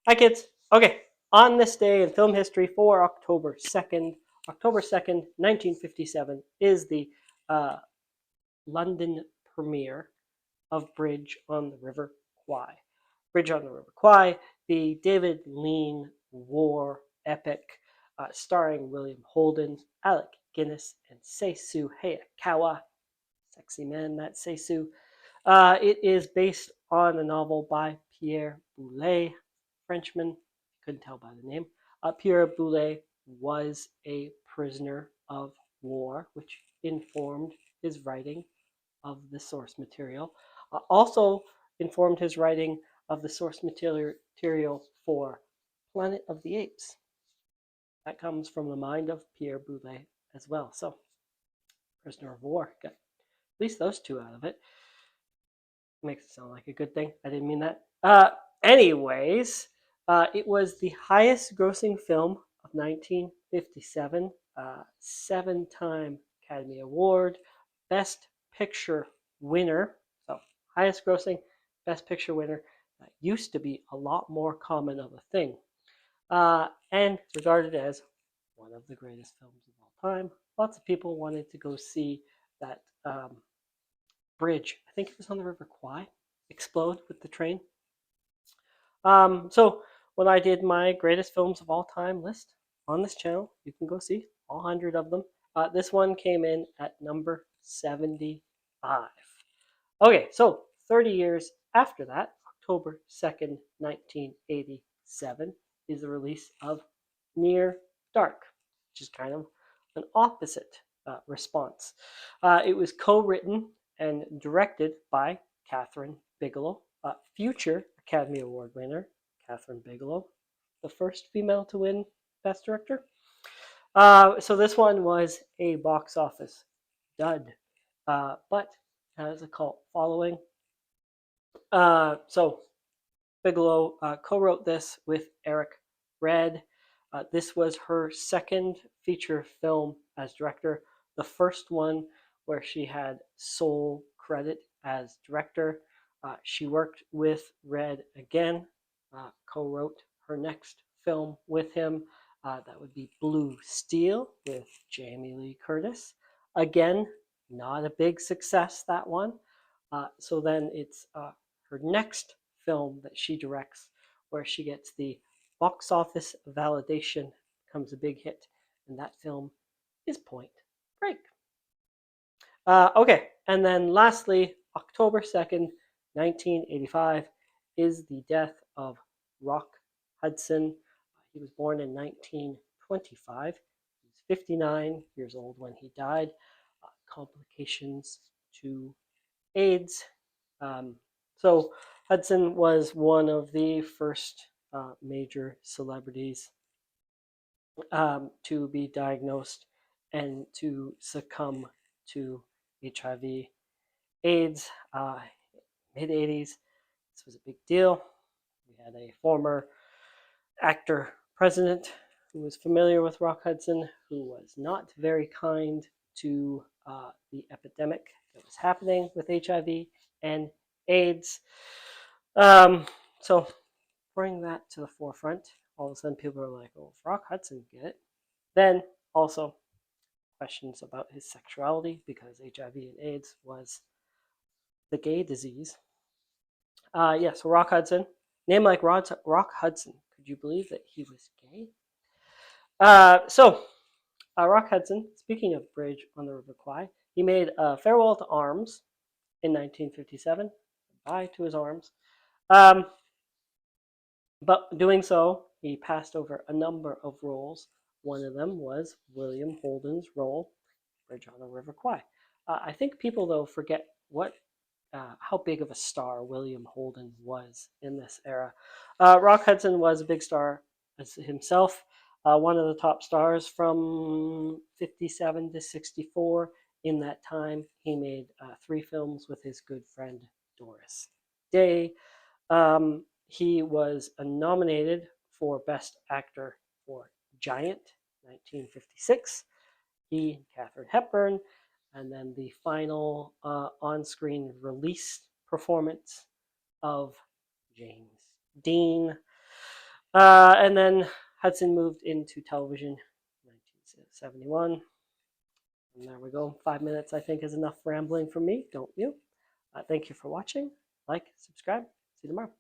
Hi, kids. Okay, on this day in film history for October 2nd, 1957, is the uh, London premiere of Bridge on the River Kwai. Bridge on the River Kwai, the David Lean war epic starring William Holden, Alec Guinness, and Seisu Hayakawa. Sexy man, that Seisu. It is based on a novel by Pierre Boulez, Frenchman. Couldn't tell by the name. Pierre Boulez was a prisoner of war, which informed his writing of the source material. Also informed his writing of the source material for Planet of the Apes. That comes from the mind of Pierre Boulez as well. So, prisoner of war. Got at least those two out of it. Makes it sound like a good thing. I didn't mean that. Anyways, it was the highest grossing film of 1957, 7-time Academy Award, Best Picture winner. So, highest grossing, Best Picture winner. That used to be a lot more common of a thing. And regarded as one of the greatest films of all time. Lots of people wanted to go see that bridge. I think it was on the River Kwai. Explode with the train. So when I did my greatest films of all time list on this channel, you can go see all 100 of them. This one came in at number 75. Okay, so 30 years after that, October 2nd, 1987, is the release of Near Dark, which is kind of an opposite response. It was co-written and directed by Catherine Bigelow, future Academy Award winner Catherine Bigelow, the first female to win Best Director. So this one was a box office dud, but has a cult following. So Bigelow co-wrote this with Eric Red. This was her second feature film as director, the first one where she had sole credit as director. She worked with Red again, co-wrote her next film with him. That would be Blue Steel with Jamie Lee Curtis. Again, not a big success, that one. So then it's her next film that she directs, where she gets the box office validation, becomes a big hit, and that film is Point Break. Okay, and then lastly, October 2nd, 1985, is the death of Rock Hudson. He was born in 1925. He was 59 years old when he died. Complications to AIDS. So Hudson was one of the first major celebrities to be diagnosed and to succumb to HIV AIDS. Mid 80s, this was a big deal. We had a former actor president who was familiar with Rock Hudson, who was not very kind to the epidemic that was happening with HIV and AIDS. So bring that to the forefront. All of a sudden, people are like, "Oh, if Rock Hudson get it." Then also questions about his sexuality, because HIV and AIDS was the gay disease. Yeah, so Rock Hudson, name like Rock Hudson. Could you believe that he was gay? Rock Hudson, speaking of Bridge on the River Kwai, he made Farewell to Arms in 1957. Bye to his arms. But doing so, he passed over a number of roles. One of them was William Holden's role, Bridge on the River Kwai. I think people, though, forget how big of a star William Holden was in this era. Rock Hudson was a big star as himself, one of the top stars from 57 to 64. In that time, he made 3 films with his good friend Doris Day. He was nominated for Best Actor for Giant, 1956. He and Katharine Hepburn, and then the final on-screen release performance of James Dean. And then Hudson moved into television in 1971. And there we go. 5 minutes, I think, is enough rambling from me, don't you? Thank you for watching. Like, subscribe. See you tomorrow.